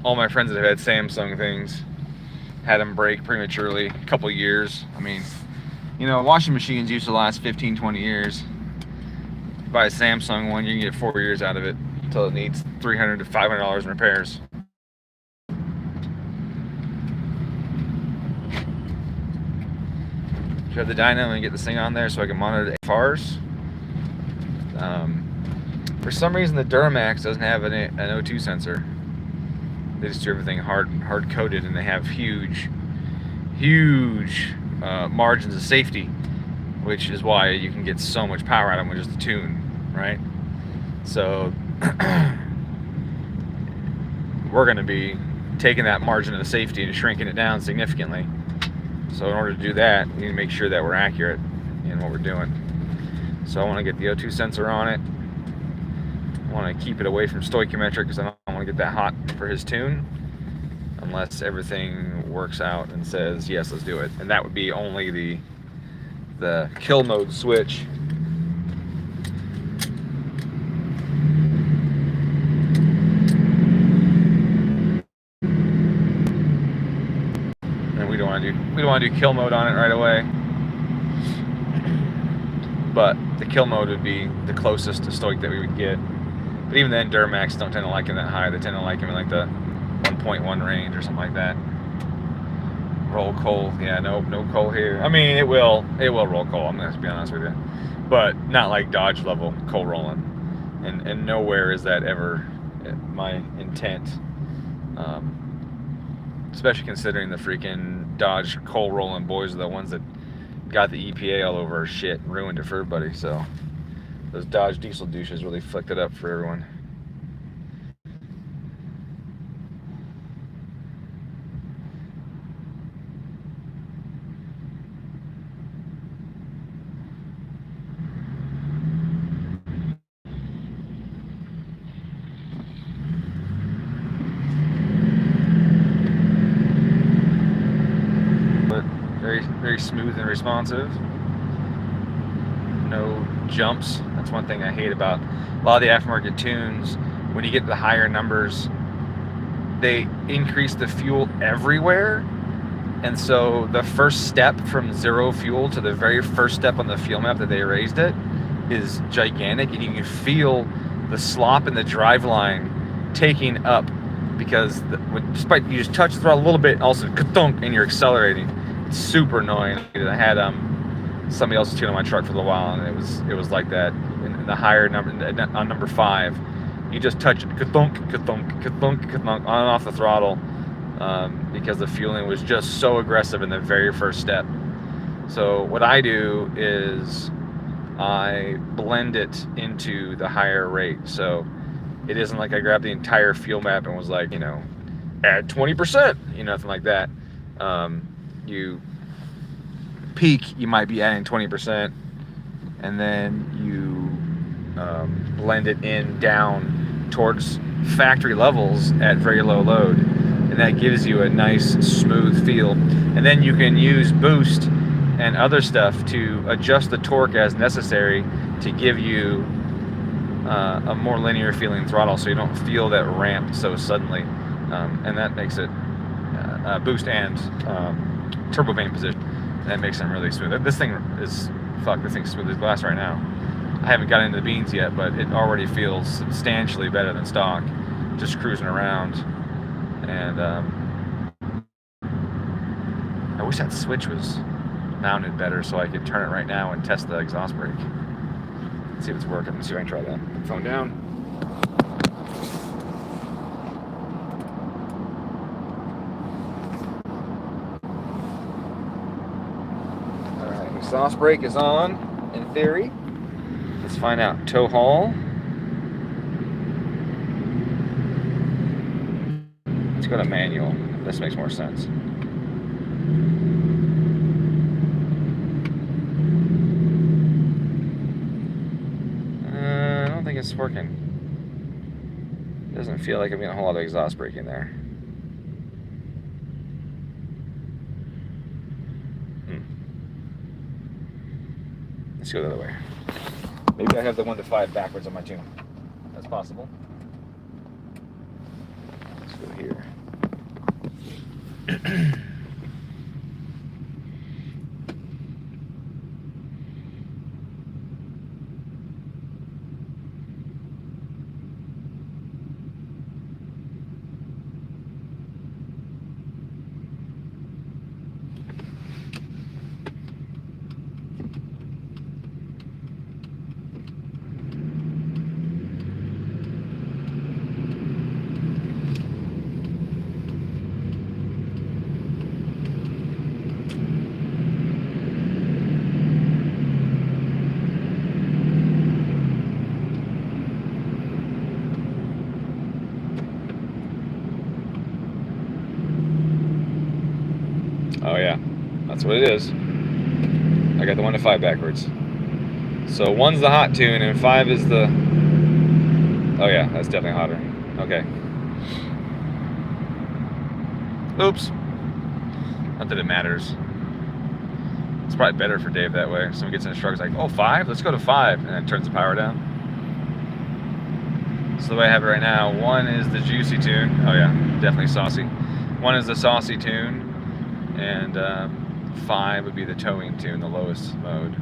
All my friends that have had Samsung things had them break prematurely, a couple years. I mean, you know, washing machines used to last 15, 20 years. You buy a Samsung one, you can get 4 years out of it until it needs $300 to $500 in repairs. Should have the dyno and get this thing on there so I can monitor the FRs. For some reason, the Duramax doesn't have an O2 sensor. They just do everything hard coated, and they have huge margins of safety, which is why you can get so much power out of them with just a tune, right? So we're going to be taking that margin of safety and shrinking it down significantly. So in order to do that, we need to make sure that we're accurate in what we're doing. So I want to get the O2 sensor on it. I want to keep it away from stoichiometric because I don't want to get that hot for his tune unless everything works out and says, yes, let's do it. And that would be only the kill mode switch. And we don't want to do kill mode on it right away. But the kill mode would be the closest to stoic that we would get. But even then, Duramax don't tend to like him that high. They tend to like him in like the 1.1 range or something like that. Roll coal, yeah, no coal here. I mean, it will roll coal. I'm gonna be honest with you, but not like Dodge level coal rolling. And nowhere is that ever my intent. Especially considering the freaking Dodge coal rolling boys are the ones that got the EPA all over our shit and ruined it for everybody. So those Dodge diesel douches really flicked it up for everyone. Very smooth and responsive. No jumps. That's one thing I hate about a lot of the aftermarket tunes. When you get the higher numbers, they increase the fuel everywhere. And so the first step from 0 fuel to the very first step on the fuel map that they raised it is gigantic. And you can feel the slop in the drive line taking up because despite you just touch the throttle a little bit, also ka-thunk, and you're accelerating. Super annoying. I had somebody else's tune on my truck for a little while, and it was like that. In the higher number, on number 5, you just touch it, ka-thunk, ka-thunk, ka-thunk, ka-thunk, on and off the throttle, because the fueling was just so aggressive in the very first step. So what I do is I blend it into the higher rate. So it isn't like I grabbed the entire fuel map and was like, add 20%, nothing like that. You peak, you might be adding 20%, and then you blend it in down towards factory levels at very low load, and that gives you a nice smooth feel. And then you can use boost and other stuff to adjust the torque as necessary to give you a more linear feeling throttle, so you don't feel that ramp so suddenly, and that makes it boost and turbo vane position. That makes them really smooth. This thing is this thing's smooth as glass right now. I haven't gotten into the beans yet, but it already feels substantially better than stock, just cruising around. And I wish that switch was mounted better so I could turn it right now and test the exhaust brake. Let's see if it's working. Let's see if I can try that. Put the phone down. Exhaust brake is on, in theory. Let's find out. Tow haul. Let's go to manual. This makes more sense. I don't think it's working. Doesn't feel like I'm getting a whole lot of exhaust brake in there. Let's go the other way. Maybe I have the 1 to 5 backwards on my tune. That's possible. Let's go here. Oh yeah, that's what it is. I got the 1 to 5 backwards. So 1's the hot tune and 5 is the... Oh yeah, that's definitely hotter. Okay. Oops. Not that it matters. It's probably better for Dave that way. Someone gets in his truck, it's like, oh, 5? Let's go to 5. And then turns the power down. So the way I have it right now, 1 is the juicy tune. Oh yeah, definitely saucy. 1 is the saucy tune. and 5 would be the towing tune, the lowest mode.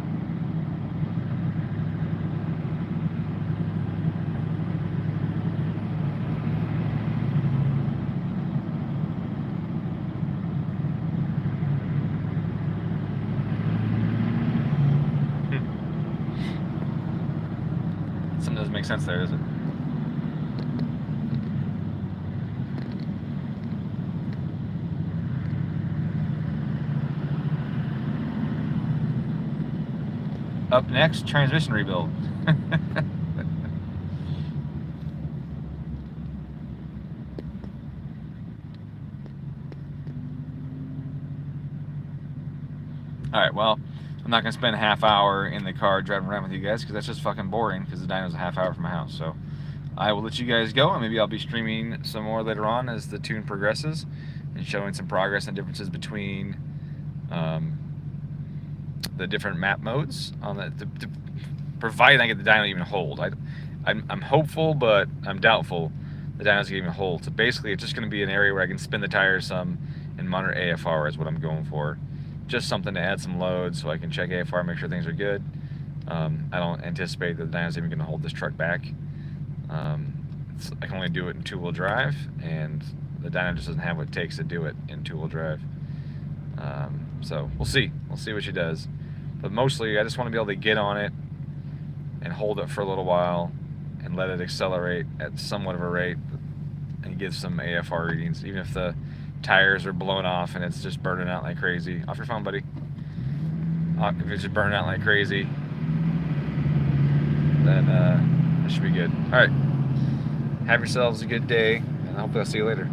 Something doesn't make sense there, does it? Up next, transmission rebuild. Alright, well, I'm not going to spend a half hour in the car driving around with you guys because that's just fucking boring because the dyno's a half hour from my house. So I will let you guys go, and maybe I'll be streaming some more later on as the tune progresses and showing some progress and differences between the different map modes on providing I get the dyno even hold. I'm hopeful, but I'm doubtful the dyno's gonna even hold. So basically, it's just going to be an area where I can spin the tires some and monitor AFR is what I'm going for. Just something to add some load so I can check AFR, make sure things are good. I don't anticipate that the dyno's even going to hold this truck back. I can only do it in two-wheel drive, and the dyno just doesn't have what it takes to do it in two-wheel drive. So we'll see. We'll see what she does. But mostly, I just want to be able to get on it and hold it for a little while and let it accelerate at somewhat of a rate and give some AFR readings, even if the tires are blown off and it's just burning out like crazy. Off your phone, buddy. If it's just burning out like crazy, then that should be good. All right. Have yourselves a good day, and hopefully I'll see you later.